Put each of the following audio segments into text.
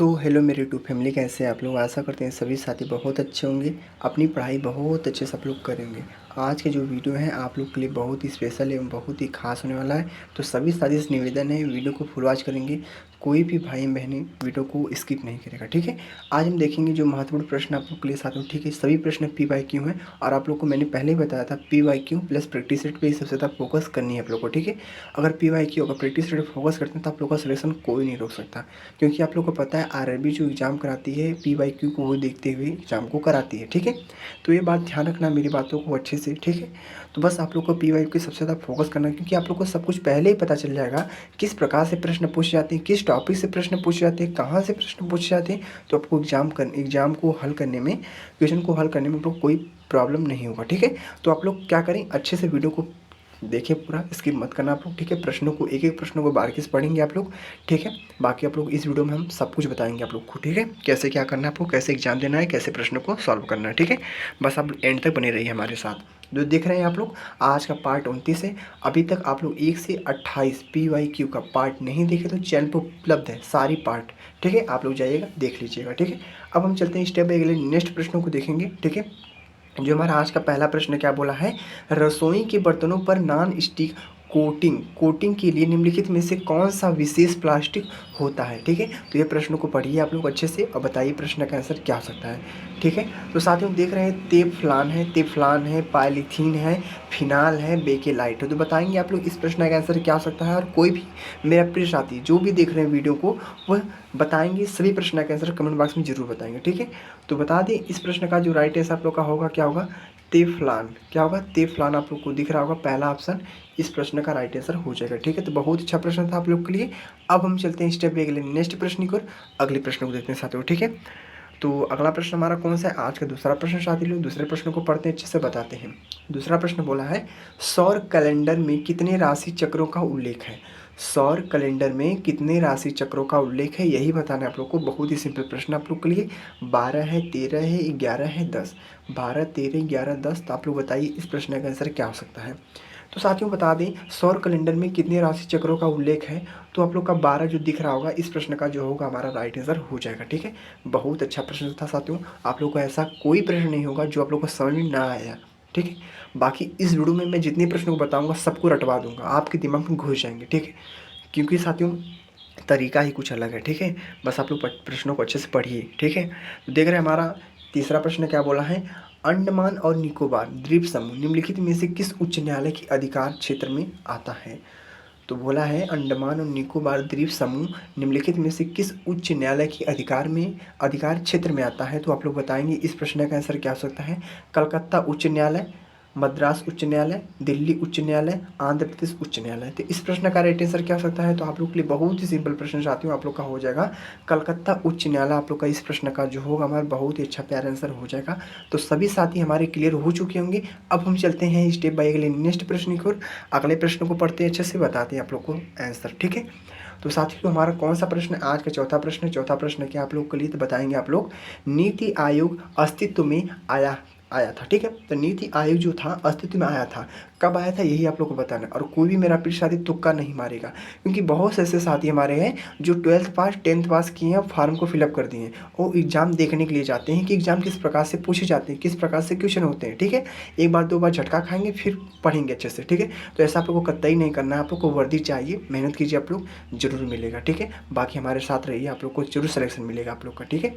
Hello मेरे YouTube family, कैसे हैं आप लोग। आशा करते हैं सभी साथी बहुत अच्छे होंगे, अपनी पढ़ाई बहुत अच्छे से आप लोग करेंगे। आज के जो वीडियो है आप लोग के लिए बहुत ही स्पेशल एवं बहुत ही खास होने वाला है। तो सभी साथी से निवेदन है, वीडियो को फुल वॉच करेंगे, कोई भी भाई बहनें वीडियो को स्किप नहीं करेगा, ठीक है। आज हम देखेंगे जो महत्वपूर्ण प्रश्न आप लोग के लिए साथ में, ठीक है। सभी प्रश्न PYQ हैं और आप लोग को मैंने पहले ही बताया था PYQ प्लस प्रैक्टिस सेट पे ही सबसे ज़्यादा फोकस करनी है आप लोग को, ठीक है। अगर PYQ अगर प्रैक्टिस सेट फोकस करते हैं तो आप लोग का सिलेक्शन कोई नहीं रोक सकता, क्योंकि आप लोग को पता है RRB जो एग्ज़ाम कराती है PYQ को वो देखते हुए एग्ज़ाम को कराती है, ठीक है। तो ये बात ध्यान रखना मेरी बातों को अच्छे से, ठीक है। तो बस आप लोग को PYQ सबसे ज़्यादा फोकस करना है, क्योंकि आप लोग को सब कुछ पहले ही पता चल जाएगा किस प्रकार से प्रश्न पूछे जाते हैं, किस टॉपिक से प्रश्न पूछे जाते हैं, कहाँ से प्रश्न पूछे जाते हैं। तो आपको एग्ज़ाम को हल करने में, क्वेश्चन को हल करने में आप लोग कोई प्रॉब्लम नहीं होगा, ठीक है। तो आप लोग क्या करें, अच्छे से वीडियो को देखिए, पूरा स्किप मत करना आप लोग, ठीक है। प्रश्नों को एक एक प्रश्नों को बारीकी से पढ़ेंगे आप लोग, ठीक है। बाकी आप लोग इस वीडियो में हम सब कुछ बताएंगे आप लोग को, ठीक है। कैसे क्या करना है आपको, कैसे एग्जाम देना है, कैसे प्रश्नों को सॉल्व करना है, ठीक है। बस आप एंड तक बने रहिए हमारे साथ। जो देख रहे हैं आप लोग, आज का पार्ट 29 है। अभी तक आप लोग 1 से 28 PYQ का पार्ट नहीं देखे तो चैनल पर उपलब्ध है सारी पार्ट, ठीक है। आप लोग जाइएगा देख लीजिएगा, ठीक है। अब हम चलते हैं स्टेप बाय अगले नेक्स्ट प्रश्नों को देखेंगे, ठीक है। जो हमारा आज का पहला प्रश्न क्या बोला है, रसोई के बर्तनों पर नॉन स्टिक कोटिंग के लिए निम्नलिखित में से कौन सा विशेष प्लास्टिक होता है, ठीक है। तो ये प्रश्न को पढ़िए आप लोग अच्छे से और बताइए प्रश्न का आंसर क्या हो सकता है, ठीक है। तो साथ ही हम देख रहे हैं तेफ्लान है, पॉलीथीन है, फिनाल है, बेकेलाइट है। तो बताएंगे आप लोग इस प्रश्न का आंसर क्या हो सकता है। और कोई भी मेरा प्रिय साथी जो भी देख रहे हैं वीडियो को, वह बताएंगे सभी प्रश्न का आंसर कमेंट बॉक्स में जरूर बताएंगे, ठीक है। तो बता दें इस प्रश्न का जो राइट आंसर आप लोग का होगा क्या होगा, तेफ्लान। क्या होगा, तेफ्लान आप लोग को दिख रहा होगा, पहला ऑप्शन इस प्रश्न का राइट आंसर हो जाएगा, ठीक है। तो बहुत अच्छा प्रश्न था आप लोग के लिए। अब हम चलते हैं स्टेप बाय अगले नेक्स्ट प्रश्न की ओर, अगले प्रश्न को देखते हैं साथियों, ठीक है। तो अगला प्रश्न हमारा कौन सा है, आज का दूसरा प्रश्न साथी लोग। दूसरे प्रश्न को पढ़ते हैं, अच्छे से बताते हैं। दूसरा प्रश्न बोला है, सौर कैलेंडर में कितने राशि चक्रों का उल्लेख है। सौर कैलेंडर में कितने राशि चक्रों का उल्लेख है, यही बताना है आप लोग को। बहुत ही सिंपल प्रश्न आप लोग के लिए। 12 है, 13 है, 11 है, 10। 12, 13, 11, 10। तो आप लोग बताइए इस प्रश्न का आंसर क्या हो सकता है। तो साथियों बता दें, सौर कैलेंडर में कितने राशि चक्रों का उल्लेख है। तो आप लोग का 12 जो दिख रहा होगा, इस प्रश्न का जो होगा हमारा राइट आंसर हो जाएगा, ठीक है। बहुत अच्छा प्रश्न था साथियों। आप लोग को ऐसा कोई प्रश्न नहीं होगा जो आप लोग को समझ में ना आया, ठीक है। बाकी इस वीडियो में मैं जितने प्रश्नों को बताऊंगा सबको रटवा दूंगा, आपके दिमाग में घुस जाएंगे, ठीक है। क्योंकि साथियों तरीका ही कुछ अलग है, ठीक है। बस आप लोग प्रश्नों को अच्छे से पढ़िए, ठीक है। तो देख रहे हैं हमारा तीसरा प्रश्न क्या बोला है, अंडमान और निकोबार द्वीप समूह निम्नलिखित में से किस उच्च न्यायालय के अधिकार क्षेत्र में आता है। तो बोला है अंडमान और निकोबार द्वीप समूह निम्नलिखित में से किस उच्च न्यायालय के अधिकार क्षेत्र में आता है। तो आप लोग बताएंगे इस प्रश्न का आंसर क्या हो सकता है। कलकत्ता उच्च न्यायालय, मद्रास उच्च न्यायालय, दिल्ली उच्च न्यायालय, आंध्र प्रदेश उच्च न्यायालय। तो इस प्रश्न का राइट आंसर क्या हो सकता है। तो आप लोग के लिए बहुत ही सिंपल प्रश्न साथियों, आप लोग का हो जाएगा कलकत्ता उच्च न्यायालय। आप लोग का इस प्रश्न का जो होगा हमारा बहुत ही अच्छा प्यारा आंसर हो जाएगा। तो सभी साथी हमारे क्लियर हो चुके होंगे। अब हम चलते हैं स्टेप बाय अगले नेक्स्ट प्रश्न की ओर। अगले प्रश्न को पढ़ते हैं, अच्छे से बताते हैं आप लोग को आंसर, ठीक है। तो साथियों हमारा कौन सा प्रश्न, आज का चौथा प्रश्न क्या आप लोग के लिए, तो बताएंगे आप लोग, नीति आयोग अस्तित्व में आया था, ठीक है। तो नीति आयोग जो था अस्तित्व में आया था, कब आया था यही आप लोग को बताना। और कोई भी मेरा प्रिय साथी तुक्का नहीं मारेगा, क्योंकि बहुत से ऐसे साथी हमारे हैं जो 12th पास 10th पास किए हैं, फॉर्म को फिलअप कर दिए हैं, वो एग्जाम देखने के लिए जाते हैं कि एग्जाम किस प्रकार से पूछे जाते हैं, किस प्रकार से क्वेश्चन होते हैं, ठीक है। एक बार दो बार झटका खाएंगे फिर पढ़ेंगे अच्छे से, ठीक है। तो ऐसा आप लोग को कतई नहीं करना है, आप लोग को वर्दी चाहिए, मेहनत कीजिए, आप लोग जरूर मिलेगा, ठीक है। बाकी हमारे साथ रहिए, आप लोग को जरूर सिलेक्शन मिलेगा आप लोग का, ठीक है।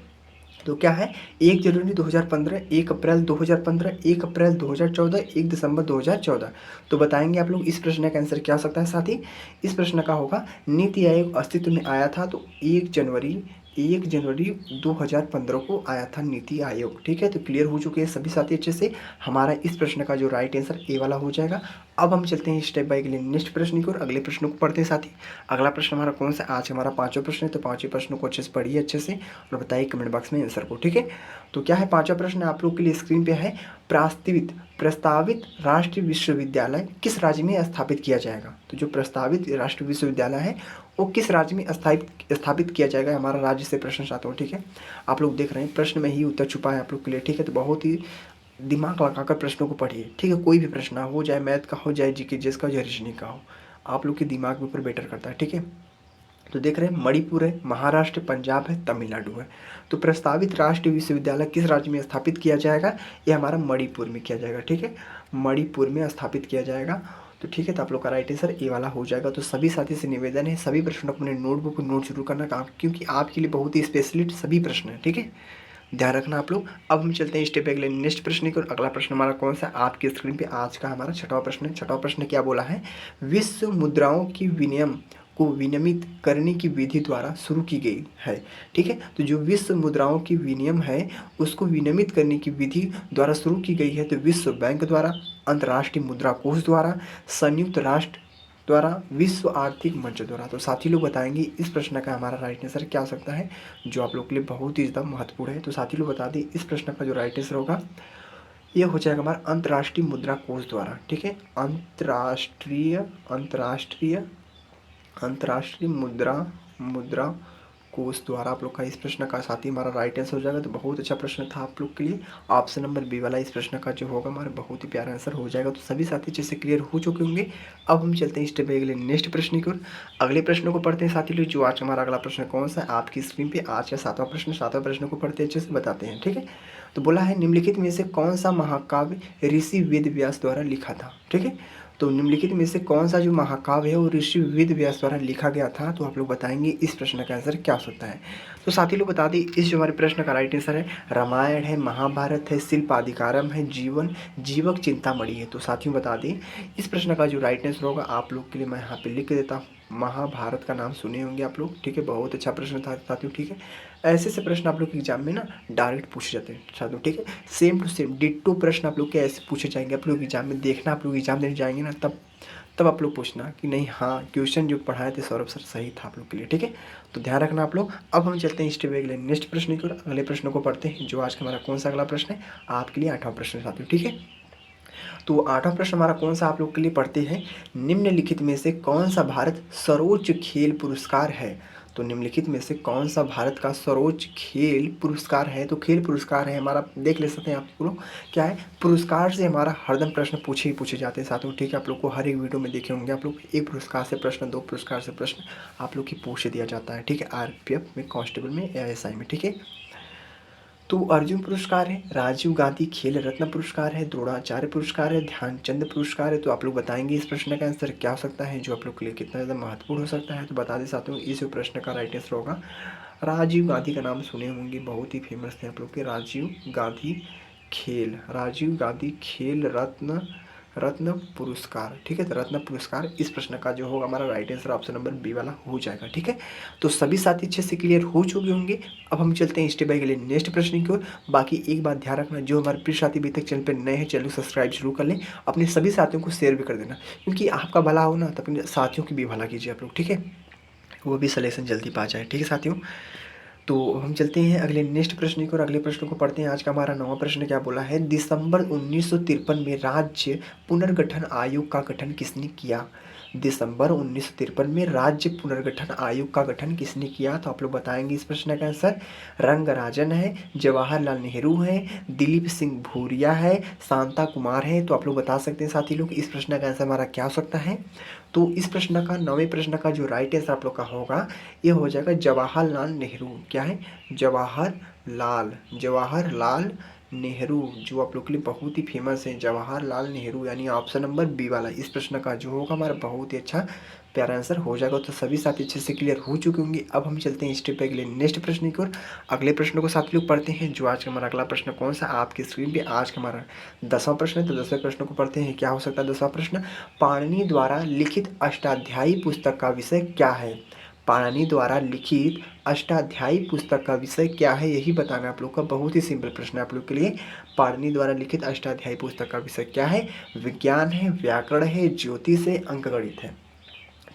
तो क्या है, 1 जनवरी 2015, 1 अप्रैल 2015, 1 अप्रैल 2014, 1 दिसंबर 2014। तो बताएंगे आप लोग इस प्रश्न का आंसर क्या हो सकता है साथी। इस प्रश्न का होगा, नीति आयोग अस्तित्व में आया था तो 1 जनवरी 2015 को आया था नीति आयोग, ठीक है। तो क्लियर हो चुके हैं सभी साथी अच्छे से। हमारा इस प्रश्न का जो राइट आंसर ए वाला हो जाएगा। अब हम चलते हैं स्टेप बाय अगले नेक्स्ट प्रश्न की ओर, अगले प्रश्न को पढ़ते हैं साथी। अगला प्रश्न हमारा कौन सा, आज हमारा 5वां प्रश्न है। तो 5वें प्रश्न को अच्छे से पढ़िए अच्छे से और बताइए कमेंट बॉक्स में आंसर को, ठीक है। तो क्या है 5वां प्रश्न आप लोग के लिए स्क्रीन पे है, प्रस्तावित राष्ट्रीय विश्वविद्यालय किस राज्य में स्थापित किया जाएगा। तो जो प्रस्तावित राष्ट्रीय विश्वविद्यालय है वो किस राज्य में स्थापित किया जाएगा, हमारा राज्य से प्रश्न आता हो, ठीक है। आप लोग देख रहे हैं प्रश्न में ही उत्तर छुपा है आप लोग के लिए, ठीक है। तो बहुत ही दिमाग लगाकर प्रश्नों को पढ़िए, ठीक है। कोई भी प्रश्न हो जाए मैथ का, हो जाए जीके, जिसका हो, रीजनिंग का हो, आप लोग के दिमाग के ऊपर बेटर करता है, ठीक है। तो देख रहे हैं मणिपुर है, महाराष्ट्र, पंजाब है, तमिलनाडु है। तो प्रस्तावित राष्ट्रीय विश्वविद्यालय किस राज्य में स्थापित किया जाएगा? ये हमारा मणिपुर में किया जाएगा। ठीक है, मणिपुर में स्थापित किया जाएगा। तो ठीक है, तो आप लोग का राइट आंसर ए वाला हो जाएगा। तो सभी साथी से निवेदन है, सभी प्रश्नों को अपने नोटबुक में नोट जरूर करना काम, क्योंकि आपके लिए बहुत ही स्पेशलिस्ट सभी प्रश्न है। ठीक है, ध्यान रखना आप लोग। अब हम चलते हैं स्टेप अगले नेक्स्ट प्रश्न की। अगला प्रश्न हमारा कौन सा? आपकी स्क्रीन पे आज का हमारा छठवां प्रश्न है। छठवां प्रश्न क्या बोला है? विश्व मुद्राओं की विनियम को विनियमित करने की विधि द्वारा शुरू की गई है। ठीक है, तो जो विश्व मुद्राओं की विनियम है उसको विनियमित करने की विधि द्वारा शुरू की गई है। तो विश्व बैंक द्वारा, अंतर्राष्ट्रीय मुद्रा कोष द्वारा, संयुक्त राष्ट्र द्वारा, विश्व आर्थिक मंच द्वारा। तो साथी लोग बताएंगे इस प्रश्न का हमारा राइट आंसर क्या हो सकता है, जो आप लोग के लिए बहुत ही ज़्यादा महत्वपूर्ण है। तो साथी लोग बता दें इस प्रश्न का जो राइट आंसर होगा ये हो जाएगा हमारा अंतर्राष्ट्रीय मुद्रा कोष द्वारा। ठीक है, अंतर्राष्ट्रीय अंतर्राष्ट्रीय अंतर्राष्ट्रीय मुद्रा कोष द्वारा आप लोग का इस प्रश्न का साथी हमारा राइट आंसर हो जाएगा। तो बहुत अच्छा प्रश्न था आप लोग के लिए। ऑप्शन नंबर बी वाला इस प्रश्न का जो होगा हमारा बहुत ही प्यारा आंसर हो जाएगा। तो सभी साथी अच्छे से क्लियर हो चुके होंगे। अब हम चलते हैं स्टेप अगले नेक्स्ट प्रश्न की ओर। अगले प्रश्न को पढ़ते हैं साथी लोग। जो आज हमारा अगला प्रश्न कौन सा है आपकी स्क्रीन पे? आज का सातवां प्रश्न। सातवां प्रश्न को पढ़ते अच्छे से बताते हैं। ठीक है, तो बोला है निम्नलिखित में से कौन सा महाकाव्य ऋषि वेद व्यास द्वारा लिखा था? ठीक है, तो निम्नलिखित में से कौन सा जो महाकाव्य है वो ऋषि वेद व्यास द्वारा लिखा गया था? तो आप लोग बताएंगे इस प्रश्न का आंसर क्या हो सकता है। तो साथी लोग बता दें इस जो हमारे प्रश्न का राइट आंसर है रामायण है, महाभारत है, शिल्पाधिकारम है, जीवक चिंतामणि है। तो साथियों बता दें इस प्रश्न का जो राइट आंसर होगा आप लोग के लिए मैं यहाँ पे लिख देता हूँ। महाभारत का नाम सुने होंगे आप लोग। ठीक है, बहुत अच्छा प्रश्न था साथियों। ठीक है, ऐसे से प्रश्न आप लोग के एग्जाम में ना डायरेक्ट पूछे जाते हैं साथियों। ठीक है, सेम टू सेम डिट्टो प्रश्न आप लोग के ऐसे पूछे जाएंगे। आप लोग एग्जाम में देखना, आप लोग एग्जाम देने जाएंगे ना तब आप लोग पूछना कि नहीं हाँ क्वेश्चन जो पढ़ाए थे सौरभ सर सही था आप लोग के लिए। ठीक है, तो ध्यान रखना आप लोग। अब हम चलते हैं स्टेप अगले नेक्स्ट प्रश्न की ओर। अगले प्रश्न को पढ़ते हैं। जो आज का हमारा कौन सा अगला प्रश्न है आपके लिए? आठवां प्रश्न साथियों। ठीक है, तो आठवां प्रश्न हमारा कौन सा आप लोग के लिए पढ़ते हैं। निम्नलिखित में से कौन सा भारत सर्वोच्च खेल पुरस्कार है? तो निम्नलिखित में से कौन सा भारत का सर्वोच्च खेल पुरस्कार है? तो खेल पुरस्कार है हमारा, देख ले सकते हैं आप लोग क्या है। पुरस्कार से हमारा हरदम प्रश्न पूछे ही पूछे जाते हैं साथियों। ठीक है, आप लोग को हर एक वीडियो में देखे होंगे आप लोग एक पुरस्कार से प्रश्न, दो पुरस्कार से प्रश्न आप लोग की पूछ दिया जाता है। ठीक है, आरपीएफ में, कांस्टेबल में, एएसआई में। ठीक है, तो अर्जुन पुरस्कार है, राजीव गांधी खेल रत्न पुरस्कार है, द्रोणाचार्य पुरस्कार है, ध्यानचंद पुरस्कार है। तो आप लोग बताएंगे इस प्रश्न का आंसर क्या हो सकता है, जो आप लोग के लिए कितना ज़्यादा महत्वपूर्ण हो सकता है। तो बता दें साथियों इस प्रश्न का राइट आंसर होगा राजीव गांधी का नाम सुने होंगे, बहुत ही फेमस थे आप लोग के राजीव गांधी खेल रत्न पुरस्कार। ठीक है, तो रत्न पुरस्कार इस प्रश्न का जो होगा हमारा right answer option number B वाला हो जाएगा। ठीक है, तो सभी साथी अच्छे से क्लियर हो चुके होंगे। अब हम चलते हैं स्टेप बाय के लिए नेक्स्ट प्रश्न की ओर। बाकी एक बात ध्यान रखना, जो हमारे प्रिय साथी अभी तक चैनल पर नए हैं चैनल को सब्सक्राइब जरूर कर लें, अपने सभी साथियों को शेयर भी कर देना, क्योंकि आपका भला हो ना तो अपने साथियों की भी भला कीजिए आप लोग। ठीक है, वो भी सलेक्शन जल्दी पा जाए। ठीक है साथियों, तो हम चलते हैं अगले नेक्स्ट प्रश्न की और अगले प्रश्न को पढ़ते हैं। आज का हमारा नवा प्रश्न क्या बोला है। दिसंबर 1953 में राज्य पुनर्गठन आयोग का गठन किसने किया? दिसंबर 1953 में राज्य पुनर्गठन आयोग का गठन किसने किया? तो आप लोग बताएंगे इस प्रश्न का आंसर रंगराजन है, जवाहरलाल नेहरू है, दिलीप सिंह भूरिया है, शांता कुमार है। तो आप लोग बता सकते हैं साथी लोग इस प्रश्न का आंसर हमारा क्या हो सकता है। तो इस प्रश्न का, नवे प्रश्न का जो राइट आंसर आप लोग का होगा ये हो जाएगा जवाहरलाल नेहरू। क्या है? जवाहरलाल नेहरू, जो आप लोग के लिए बहुत ही फेमस है जवाहरलाल नेहरू, यानी ऑप्शन नंबर बी वाला इस प्रश्न का जो होगा हमारा बहुत ही अच्छा प्यारा आंसर हो जाएगा। तो सभी साथी अच्छे से क्लियर हो चुके होंगे। अब हम चलते हैं स्टेप पे अगले नेक्स्ट प्रश्न की ओर। अगले प्रश्न को साथ लोग पढ़ते हैं। जो आज का हमारा अगला प्रश्न कौन सा आपकी स्क्रीन पे? आज का हमारा 10वां प्रश्न है। तो 10वें प्रश्न को पढ़ते हैं। क्या हो सकता है 10वां प्रश्न? पाणिनि द्वारा लिखित अष्टाध्यायी पुस्तक का विषय क्या है? पाणिनि द्वारा लिखित अष्टाध्यायी पुस्तक का विषय क्या है, यही बताना आप लोग का। बहुत ही सिंपल प्रश्न है आप लोग के लिए। पाणिनि द्वारा लिखित अष्टाध्यायी पुस्तक का विषय क्या है? विज्ञान है, व्याकरण है, ज्योतिष है, अंकगणित है।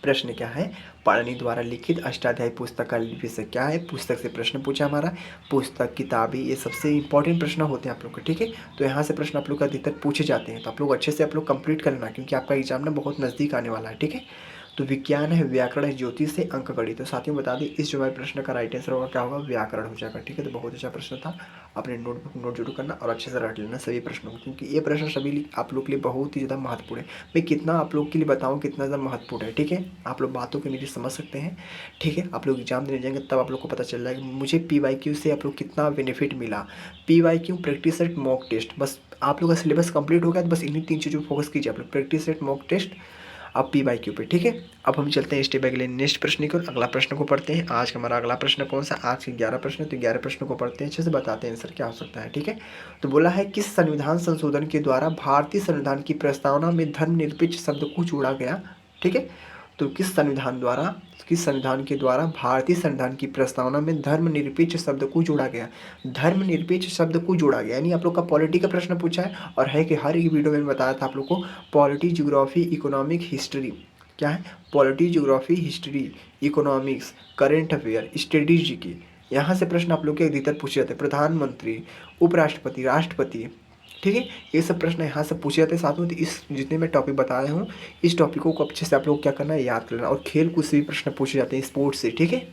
प्रश्न क्या है? पाणिनि द्वारा लिखित अष्टाध्यायी पुस्तक का विषय क्या है? पुस्तक से प्रश्न पूछा हमारा। पुस्तक, किताबें, ये सबसे इंपॉर्टेंट प्रश्न होते हैं आप लोग के। ठीक है, तो यहाँ से प्रश्न आप लोग का अधिकतर पूछे जाते हैं। तो आप लोग अच्छे से आप लोग कंप्लीट कर लेना, क्योंकि आपका एग्जाम ना बहुत नज़दीक आने वाला है। ठीक है, तो विज्ञान है, व्याकरण है, ज्योतिष है, अंक गणित। तो साथियों बता दें इस जो हमारे प्रश्न का राइट आंसर होगा क्या होगा, व्याकरण हो जाएगा। ठीक है, तो बहुत अच्छा प्रश्न था। अपने नोटबुक नोट जरूर करना और अच्छे से रट लेना सभी प्रश्नों को, क्योंकि ये प्रश्न सभी आप लोग के लिए बहुत ही ज़्यादा महत्वपूर्ण है। मैं कितना आप लोग के लिए बताऊँ कितना ज़्यादा महत्वपूर्ण है। ठीक है, आप लोग बातों को मेरी समझ सकते हैं। ठीक है, आप लोग एग्जाम देने जाएंगे तब आप लोग को पता चल जाएगा मुझे PYQ से आप लोग कितना बेनिफिट मिला। PYQ practice set mock test, बस आप लोग का सिलेबस कंप्लीट हो गया तो बस इन्हीं 3 चीज़ों पर फोकस कीजिए आप लोग, प्रैक्टिस सेट, मॉक टेस्ट, अब PYQ पे। ठीक है, अब हम चलते हैं स्टेप बाय अगले नेक्स्ट प्रश्न की ओर। अगला प्रश्न को पढ़ते हैं। आज का हमारा अगला प्रश्न कौन सा, आज के 11 प्रश्न, तो 11 प्रश्नों को पढ़ते हैं, अच्छे से बताते हैं आंसर क्या हो सकता है। ठीक है, तो बोला है किस संविधान संशोधन के द्वारा भारतीय संविधान की प्रस्तावना में धर्मनिरपेक्ष शब्द को जोड़ा गया। ठीक है, तो किस संविधान के द्वारा भारतीय संविधान की प्रस्तावना में धर्मनिरपेक्ष शब्द को जोड़ा गया। धर्मनिरपेक्ष शब्द को जोड़ा गया, यानी आप लोग का पॉलिटी का प्रश्न पूछा है, और है कि हर एक वीडियो में बताया था आप लोग को पॉलिटी, ज्योग्राफी, इकोनॉमिक, हिस्ट्री, क्या है, polity, geography, history, economics, current affair, strategy की, यहाँ से प्रश्न आप लोग के अधिकतर पूछे जाते हैं। प्रधानमंत्री, उपराष्ट्रपति, राष्ट्रपति, ठीक है, ये सब प्रश्न यहाँ से पूछे जाते हैं। साथ में तो इस जितने मैं टॉपिक बता रहा हूँ इस टॉपिकों को अच्छे से आप लोग क्या करना है, याद करना। और खेल कूद से भी प्रश्न पूछे जाते हैं, स्पोर्ट्स से। ठीक है,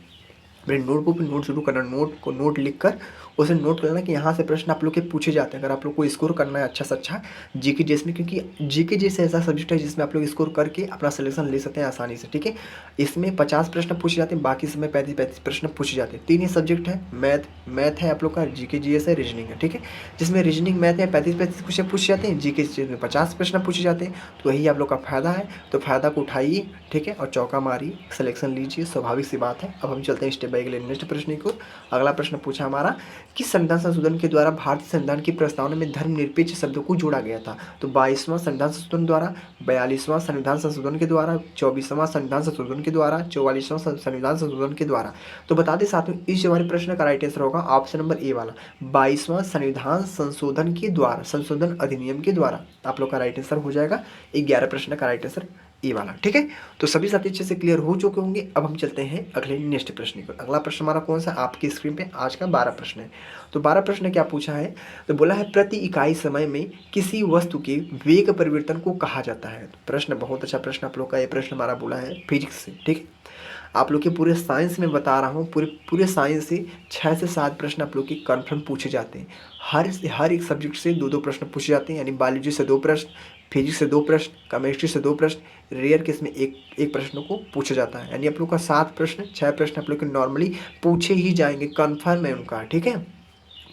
मेरे नोटबुक में नोट शुरू करना, नोट लिख कर उसे नोट करना कि यहाँ से प्रश्न आप लोग के पूछे जाते हैं। अगर आप लोग को स्कोर करना है अच्छा से अच्छा जीके जिसमें, क्योंकि जीके जैसे ऐसा सब्जेक्ट है जिसमें आप लोग स्कोर करके अपना सिलेक्शन ले सकते हैं आसानी से। ठीक है, इसमें 50 प्रश्न पूछे जाते हैं, बाकी समय 35 प्रश्न पूछे जाते हैं। 3 ही सब्जेक्ट है, मैथ है आप लोग का, जीके जीएस है, रीजनिंग है। ठीक है, जिसमें रीजनिंग मैथ है 35 क्वेश्चन पूछे जाते हैं, जीके में 50 प्रश्न पूछे जाते हैं। तो वही आप लोग का फायदा है, तो फायदा को उठाइए। ठीक है, और चौका मारी सिलेक्शन लीजिए, स्वाभाविक सी बात है। अब हम चलते हैं स्टेप बाय अगले नेक्स्ट प्रश्न को। अगला प्रश्न पूछा हमारा कि संविधान संशोधन के द्वारा भारतीय संविधान की प्रस्तावना में धर्मनिरपेक्ष शब्द को जोड़ा गया था। तो 22वां संविधान संशोधन द्वारा, 42वां संविधान संशोधन के द्वारा, 24वां संविधान संशोधन के द्वारा, 44वां संविधान संशोधन के द्वारा। तो बता दें साथियों इस हमारे प्रश्न का राइट आंसर होगा ऑप्शन नंबर ए वाला, 22वां संविधान संशोधन के द्वारा, संशोधन अधिनियम के द्वारा। आप लोग का राइट आंसर हो जाएगा 11 प्रश्न का राइट आंसर ए वाला। ठीक है, तो सभी साथी अच्छे से क्लियर हो चुके होंगे। अब हम चलते हैं अगले नेक्स्ट प्रश्न पर। अगला प्रश्न हमारा कौन सा, आपकी स्क्रीन पे आज का 12 प्रश्न है। तो 12 प्रश्न क्या पूछा है, तो बोला है प्रति इकाई समय में किसी वस्तु के वेग परिवर्तन को कहा जाता है। तो प्रश्न बहुत अच्छा प्रश्न आप लोग का, ये प्रश्न हमारा बोला है फिजिक्स से। ठीक है, आप लोग के पूरे साइंस में बता रहा हूँ, पूरे साइंस से 6 से 7 प्रश्न आप लोग के कन्फर्म पूछे जाते हैं। हर एक सब्जेक्ट से 2-2 प्रश्न पूछे जाते हैं, यानी बायोलॉजी से 2 प्रश्न, फिजिक्स से 2 प्रश्न, केमिस्ट्री से 2 प्रश्न, रेयर केस में एक प्रश्न को पूछा जाता है। यानी आप लोग का 7 प्रश्न, 6 प्रश्न आप लोग के नॉर्मली पूछे ही जाएंगे, कन्फर्म है उनका। ठीक है,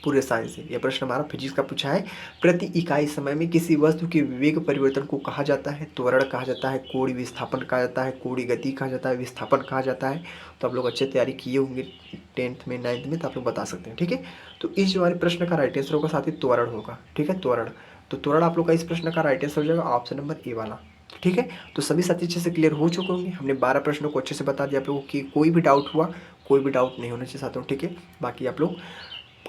पूरे साइंस से। यह प्रश्न हमारा फिजिक्स का पूछा है, प्रति इकाई समय में किसी वस्तु के वेग परिवर्तन को कहा जाता है, त्वरण कहा जाता है, कोणीय विस्थापन कहा जाता है, कोणीय गति कहा जाता है, विस्थापन कहा जाता है। तो आप लोग अच्छे तैयारी किए होंगे 10th में 9th में, तो आप लोग बता सकते हैं। ठीक है, तो इस जो हमारे प्रश्न का राइट आंसर होगा साथ ही त्वरण होगा। ठीक है, त्वरण, तो त्वरण आप लोग का इस प्रश्न का राइट आंसर हो जाएगा ऑप्शन नंबर ए वाला। ठीक है, तो सभी साथी अच्छे से क्लियर हो चुके होंगे। हमने 12 प्रश्नों को अच्छे से बता दिया आप लोगों की, कोई भी डाउट हुआ, कोई भी डाउट नहीं होना चाहिए साथियों। ठीक है, बाकी आप लोग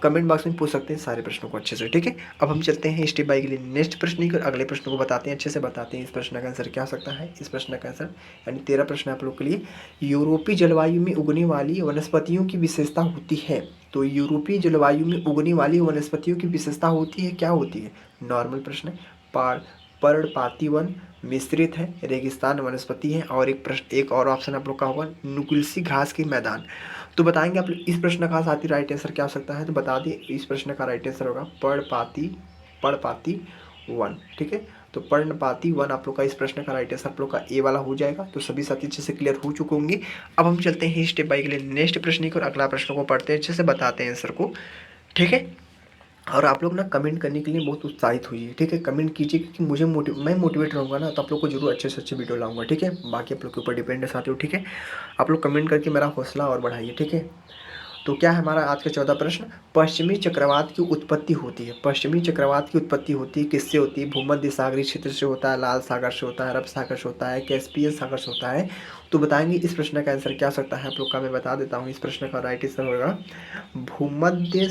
कमेंट बॉक्स में पूछ सकते हैं सारे प्रश्नों को अच्छे से। ठीक है, अब हम चलते हैं स्टेप बाय के लिए नेक्स्ट प्रश्न की, अगले प्रश्न को बताते हैं, अच्छे से बताते हैं इस प्रश्न का आंसर क्या हो सकता है। इस प्रश्न का आंसर यानी 13 प्रश्न आप लोग के लिए, यूरोपीय जलवायु में उगने वाली वनस्पतियों की विशेषता होती है। तो यूरोपीय जलवायु में उगने वाली वनस्पतियों की विशेषता होती है, क्या होती है, नॉर्मल प्रश्न है। पर्णपाती वन, मिश्रित है, रेगिस्तान वनस्पति है, और एक और ऑप्शन आप लोग का होगा नुकीली घास के मैदान। तो बताएंगे आप लोग इस प्रश्न का साथ ही राइट आंसर क्या हो सकता है। तो बता दिए इस प्रश्न का राइट आंसर होगा पर्णपाती वन। ठीक है, तो पर्णपाती वन आप लोग का इस प्रश्न का राइट आंसर आप लोग का ए वाला हो जाएगा। तो सभी साथी अच्छे से क्लियर हो चुके होंगे। अब हम चलते हैं स्टेप बाय के लिए नेक्स्ट प्रश्न की और अगला प्रश्न को पढ़ते हैं, अच्छे से बताते हैं आंसर को। ठीक है, और आप लोग ना कमेंट करने के लिए बहुत उत्साहित हुई है। ठीक है, कमेंट कीजिए, क्योंकि मैं मोटिवेट रहूँगा ना, तो आप लोग को जरूर अच्छे से अच्छे वीडियो लाऊंगा। ठीक है, बाकी आप लोग के ऊपर डिपेंड है साथियों। ठीक है, आप लोग कमेंट करके मेरा हौसला और बढ़ाइए। ठीक है, तो क्या है हमारा आज का 14 प्रश्न, पश्चिमी चक्रवात की उत्पत्ति होती है। पश्चिमी चक्रवात की उत्पत्ति होती है, किससे होती है, भूमध्य सागरीय क्षेत्र से होता है, लाल सागर से होता है, अरब सागर से होता है, कैस्पियन सागर से होता है। तो बताएंगे इस प्रश्न का आंसर क्या हो सकता है आप लोग का, मैं बता देता हूँ। इस प्रश्न का राइट आंसर होगा भूमध्य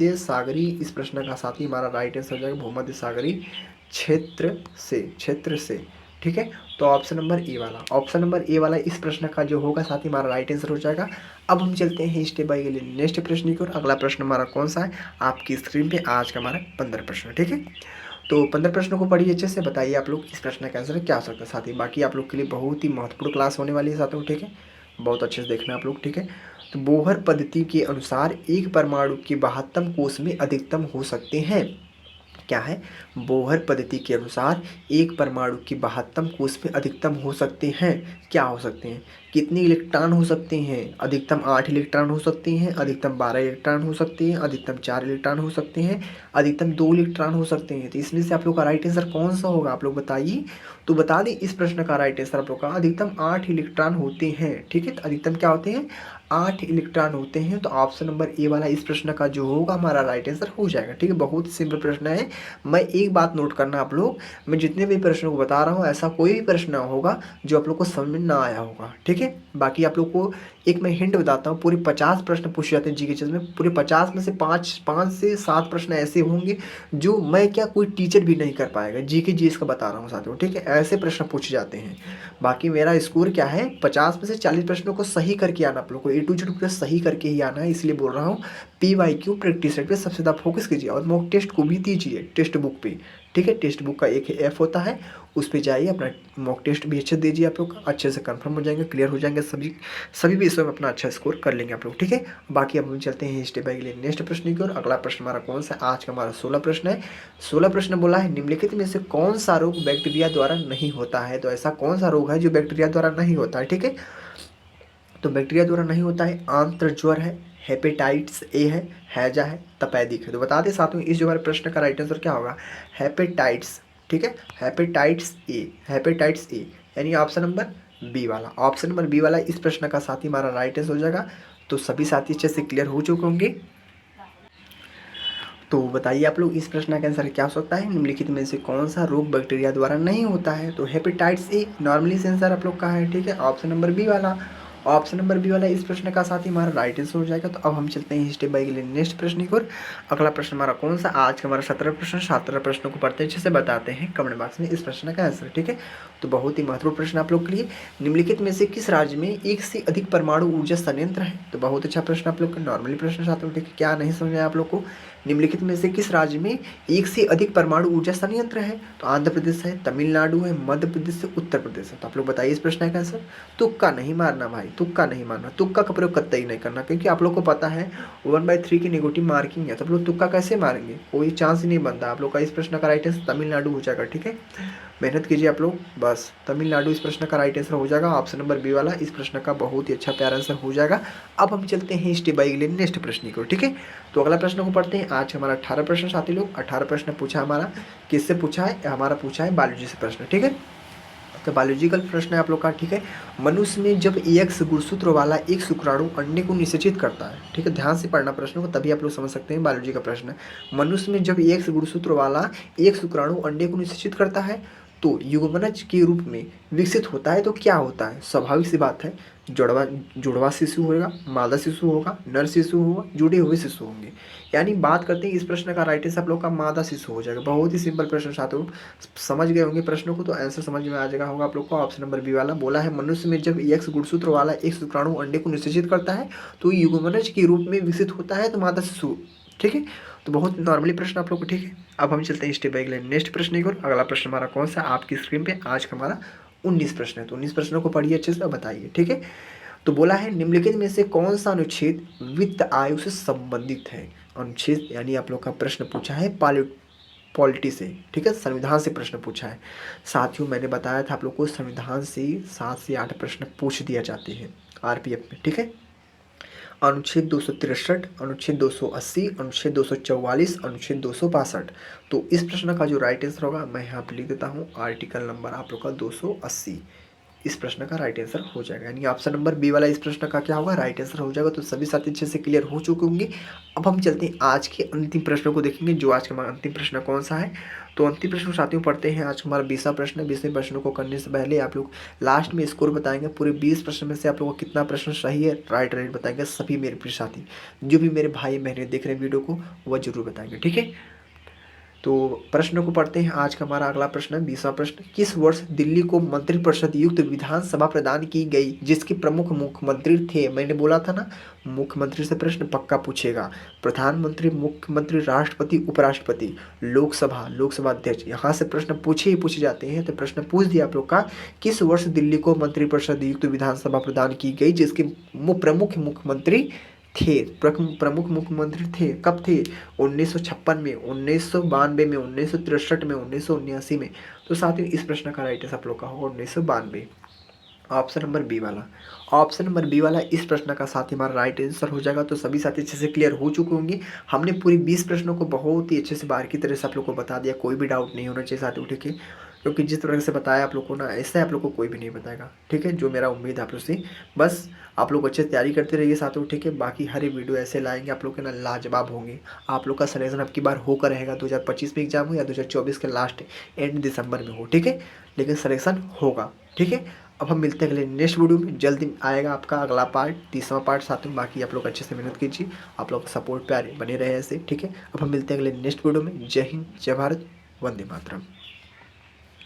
सागरी इस प्रश्न का साथ ही हमारा राइट आंसर हो जाएगा भूमध्य सागरीय क्षेत्र से। ठीक है, तो ऑप्शन नंबर ए वाला इस प्रश्न का जो होगा साथ ही हमारा राइट आंसर हो जाएगा। अब हम चलते हैं स्टेप बाय के लिए नेक्स्ट प्रश्न की ओर। अगला प्रश्न हमारा कौन सा है, आपकी स्क्रीन पे आज का हमारा 15 प्रश्न। ठीक है, तो 15 प्रश्नों को पढ़िए अच्छे से, बताइए आप लोग इस प्रश्न का आंसर क्या हो सकता है। साथ ही बाकी आप लोग के लिए बहुत ही महत्वपूर्ण क्लास होने वाली है साथियों, ठीक है, बहुत अच्छे से देखना आप लोग, ठीक है। तो बोहर पद्धति के अनुसार एक परमाणु के 72 कोष में अधिकतम हो सकते हैं। क्या है, बोहर पद्धति के अनुसार एक परमाणु की 72 कोष में अधिकतम हो सकते हैं। क्या हो सकते हैं, कितने इलेक्ट्रॉन हो सकते हैं, अधिकतम 8 इलेक्ट्रॉन हो सकते हैं, अधिकतम 12 इलेक्ट्रॉन हो सकते हैं, अधिकतम 4 इलेक्ट्रॉन हो सकते हैं, अधिकतम 2 इलेक्ट्रॉन हो सकते हैं। तो इसमें से आप लोग का राइट आंसर कौन सा होगा, आप लोग बताइए। तो बता दें इस प्रश्न का राइट आंसर आप लोग का अधिकतम 8 इलेक्ट्रॉन होते हैं, ठीक है। तो अधिकतम क्या होते हैं, 8 इलेक्ट्रॉन होते हैं। तो ऑप्शन नंबर ए वाला इस प्रश्न का जो होगा हमारा राइट आंसर हो जाएगा, ठीक है। बहुत सिंपल प्रश्न है। मैं एक बात नोट करना आप लोग, मैं जितने भी प्रश्नों को बता रहा हूँ ऐसा कोई भी प्रश्न ना होगा जो आप लोग को समझ में ना आया होगा, ठीक है। बाकी आप लोग को एक मैं हिंट बताता हूँ, पूरे 50 प्रश्न पूछे जाते हैं जीके में, पूरे 50 में से 5 से 7 प्रश्न ऐसे होंगे जो मैं क्या कोई टीचर भी नहीं कर पाएगा। जीके जीएस का बता रहा हूँ साथियों, ठीक है, ऐसे प्रश्न पूछे जाते हैं। बाकी मेरा स्कोर क्या है, 50 में से 40 प्रश्नों को सही करके आना, आप लोग को ए टू जेड पूरा सही करके ही आना है, इसलिए बोल रहा हूँ। PYQ प्रैक्टिस सेट पे सबसे ज़्यादा फोकस कीजिए और मॉक टेस्ट को भी दीजिए टेक्स्ट बुक पे, ठीक है। टेक्स्ट बुक का एक ऐप होता है, उस पर जाइए, अपना मॉक टेस्ट भी अच्छे दीजिए, आप लोग अच्छे से कंफर्म हो जाएंगे, क्लियर हो जाएंगे, सभी विषयों में अपना अच्छा स्कोर कर लेंगे आप लोग, ठीक है। बाकी अब हम चलते हैं स्टेप बाय स्टेप नेक्स्ट प्रश्न की ओर। अगला प्रश्न हमारा कौन सा, आज का हमारा 16 प्रश्न है। 16 प्रश्न बोला है, निम्नलिखित में से कौन सा रोग बैक्टीरिया द्वारा नहीं होता है। तो ऐसा कौन सा रोग है जो बैक्टीरिया द्वारा नहीं होता है, ठीक है। तो बैक्टीरिया द्वारा नहीं होता है, आंत्र ज्वर है, हेपेटाइटिस ए है, हैजा है, तपेदिक है। तो बता दें साथियों इस जो हमारे प्रश्न का राइट आंसर क्या होगा, हेपेटाइटिस, ठीक है, हेपेटाइटिस ए, हेपेटाइटिस ए, यानी ऑप्शन नंबर बी वाला, ऑप्शन नंबर बी वाला इस प्रश्न का साथी हमारा राइट आंसर हो जाएगा। तो सभी साथी अच्छे से क्लियर हो चुके होंगे। तो बताइए आप लोग इस प्रश्न का आंसर क्या हो सकता है, निम्नलिखित में से कौन सा रोग बैक्टीरिया द्वारा नहीं होता है। तो हेपेटाइटिस ए नॉर्मली आंसर आप लोग का है, ठीक है, ऑप्शन नंबर बी वाला, ऑप्शन नंबर बी वाला इस प्रश्न का साथ ही हमारा राइट आंसर हो जाएगा। तो अब हम चलते हैं स्टेप बाय स्टेप नेक्स्ट प्रश्न की ओर। अगला प्रश्न हमारा कौन सा, आज का हमारा 17 प्रश्न, 17 प्रश्नों को पढ़ते अच्छे से बताते हैं कमेंट बॉक्स में इस प्रश्न का आंसर, ठीक है। तो बहुत ही महत्वपूर्ण प्रश्न आप लोग के लिए, निम्नलिखित में से किस राज्य में एक से अधिक परमाणु ऊर्जा संयंत्र है। तो बहुत अच्छा प्रश्न आप लोग का, नॉर्मली प्रश्न साथ में, ठीक है, क्या नहीं समझ आया आप लोग को। निम्नलिखित में से किस राज्य में एक से अधिक परमाणु ऊर्जा संयंत्र है। तो आंध्र प्रदेश है, तमिलनाडु है, मध्य प्रदेश है, उत्तर प्रदेश है। तो आप लोग बताइए इस प्रश्न का आंसर। तुक्का नहीं मारना भाई, तुक्का नहीं मारना, तुक्का का प्रयोग कतई नहीं करना, क्योंकि आप लोग को पता है 1/3 की नेगेटिव मार्किंग है, तो आप लोग तुक्का कैसे मारेंगे, कोई चांस ही नहीं बनता। आप लोग का इस प्रश्न का राइट आंसर तमिलनाडु हो जाएगा, ठीक है, मेहनत कीजिए आप लोग, बस तमिलनाडु इस प्रश्न का राइट आंसर हो जाएगा। ऑप्शन नंबर बी वाला इस प्रश्न का बहुत ही अच्छा प्यारा आंसर हो जाएगा। अब हम चलते हैं स्टेप बाय स्टेप नेक्स्ट प्रश्न को, ठीक है। तो अगला प्रश्न को पढ़ते हैं। आज हमारा 18 प्रश्न साथी लोग, 18 प्रश्न पूछा हमारा, किससे पूछा है, हमारा पूछा है बायोलॉजी से प्रश्न, ठीक है। तो बायोलॉजिकल प्रश्न है आप लोग का, ठीक है। मनुष्य में जब एक्स गुणसूत्र वाला एक शुक्राणु अंडे को निषेचित करता है, ठीक है, ध्यान से पढ़ना प्रश्न को, तभी आप लोग समझ सकते हैं बायोलॉजी का प्रश्न। मनुष्य में जब एक्स गुणसूत्र वाला एक शुक्राणु अंडे को निषेचित करता है तो युग्मनज के रूप में विकसित होता है, तो क्या होता है, स्वाभाविक सी बात है, जुड़वा शिशु होगा, मादा शिशु होगा, नर शिशु होगा, जुड़े हुए शिशु होंगे। यानी बात करते हैं इस प्रश्न का राइट आंसर आप लोग का मादा शिशु हो जाएगा। बहुत ही सिंपल प्रश्न साथियों, समझ गए होंगे प्रश्नों को, तो आंसर समझ में आ जाएगा होगा आप लोग को। ऑप्शन नंबर बी वाला बोला है, मनुष्य में जब एक्स गुणसूत्र वाला एक शुक्राणु अंडे को निषेचित करता है तो युग्मनज के रूप में विकसित होता है, तो मादा शिशु, ठीक है। तो बहुत नॉर्मली प्रश्न आप लोग को, ठीक है। अब हम चलते हैं स्टेप बाय स्टेप नेक्स्ट प्रश्न की ओर। अगला प्रश्न हमारा कौन सा, आपकी स्क्रीन पे आज का हमारा 19 प्रश्न है। तो 19 प्रश्नों को पढ़िए अच्छे से, बताइए, ठीक है। तो बोला है, निम्नलिखित में से कौन सा अनुच्छेद वित्त आयोग से संबंधित है। अनुच्छेद यानी आप लोग का प्रश्न पूछा है पॉलिटी से, ठीक है, संविधान से प्रश्न पूछा है। साथियों मैंने बताया था आप लोग को संविधान से 7 से 8 प्रश्न पूछ दिया जाते हैं RPF में, ठीक है। अनुच्छेद 263, अनुच्छेद 280, अनुच्छेद 244, अनुच्छेद 262। तो इस प्रश्न का जो राइट आंसर होगा मैं यहाँ पर लिख देता हूँ, आर्टिकल नंबर आप लोग का 280 इस प्रश्न का राइट आंसर हो जाएगा। यानी ऑप्शन नंबर बी वाला इस प्रश्न का क्या होगा, राइट आंसर हो जाएगा। तो सभी साथी अच्छे से क्लियर हो चुके होंगे। अब हम चलते हैं आज के अंतिम प्रश्नों को देखेंगे, जो आज का हमारा अंतिम प्रश्न कौन सा है। तो अंतिम प्रश्न साथियों पढ़ते हैं, आज हमारा 20वां प्रश्न है। 20वें प्रश्नों को करने से पहले आप लोग लास्ट में स्कोर बताएंगे, पूरे 20 प्रश्न में से आप लोगों को कितना प्रश्न सही है, राइट बताएंगे सभी मेरे प्रिय साथी, जो भी मेरे भाई बहनें देख रहे हैं वीडियो को, वह जरूर बताएंगे, ठीक है। तो प्रश्न को पढ़ते हैं। आज का हमारा अगला प्रश्न है 20वां प्रश्न। किस वर्ष दिल्ली को मंत्रिपरिषद युक्त विधानसभा प्रदान की गई जिसके प्रमुख मुख्यमंत्री थे? मैंने बोला था ना, मुख्यमंत्री से प्रश्न पक्का पूछेगा। प्रधानमंत्री, मुख्यमंत्री, राष्ट्रपति, उपराष्ट्रपति, लोकसभा अध्यक्ष, यहाँ से प्रश्न पूछे ही पूछे जाते हैं। तो प्रश्न पूछ दिया आप लोग का, किस वर्ष दिल्ली को मंत्रिपरिषद युक्त विधानसभा प्रदान की गई जिसके प्रमुख मुख्यमंत्री थे? प्रमुख मुख्यमंत्री थे, कब थे? 1956 में, 1992 में, 1963 में, 1979 में। तो साथ ही इस प्रश्न का राइट आंसर आप लोग का होगा 1992, ऑप्शन नंबर बी वाला। ऑप्शन नंबर बी वाला इस प्रश्न का साथ ही हमारा राइट आंसर हो जाएगा। तो सभी साथी अच्छे से क्लियर हो चुके होंगे। हमने पूरी 20 प्रश्नों को बहुत ही अच्छे से बारीकी तरह से आप लोग को बता दिया, कोई भी डाउट नहीं होना चाहिए साथियों, ठीक है? क्योंकि जिस तरह से बताया आप लोग को ना, ऐसे आप लोग को कोई भी नहीं बताएगा, ठीक है? जो मेरा उम्मीद है आप लोग से, बस आप लोग अच्छे से तैयारी करते रहिए साथियों, ठीक है? बाकी हर एक वीडियो ऐसे लाएंगे आप लोग के ना, लाजवाब होंगे। आप लोग का सिलेक्शन अब की बार होकर रहेगा, 2025 में एग्जाम हो या 2024 के लास्ट एंड दिसंबर में हो, ठीक है? लेकिन सिलेक्शन होगा, ठीक है? अब हम मिलते हैं अगले नेक्स्ट वीडियो में, जल्दी आएगा आपका अगला पार्ट, 30वां पार्ट साथ में। बाकी आप लोग अच्छे से मेहनत कीजिए, आप लोग सपोर्ट पे बने रहे ऐसे, ठीक है? अब हम मिलते हैं अगले नेक्स्ट वीडियो में। जय हिंद, जय भारत, वंदे मातरम।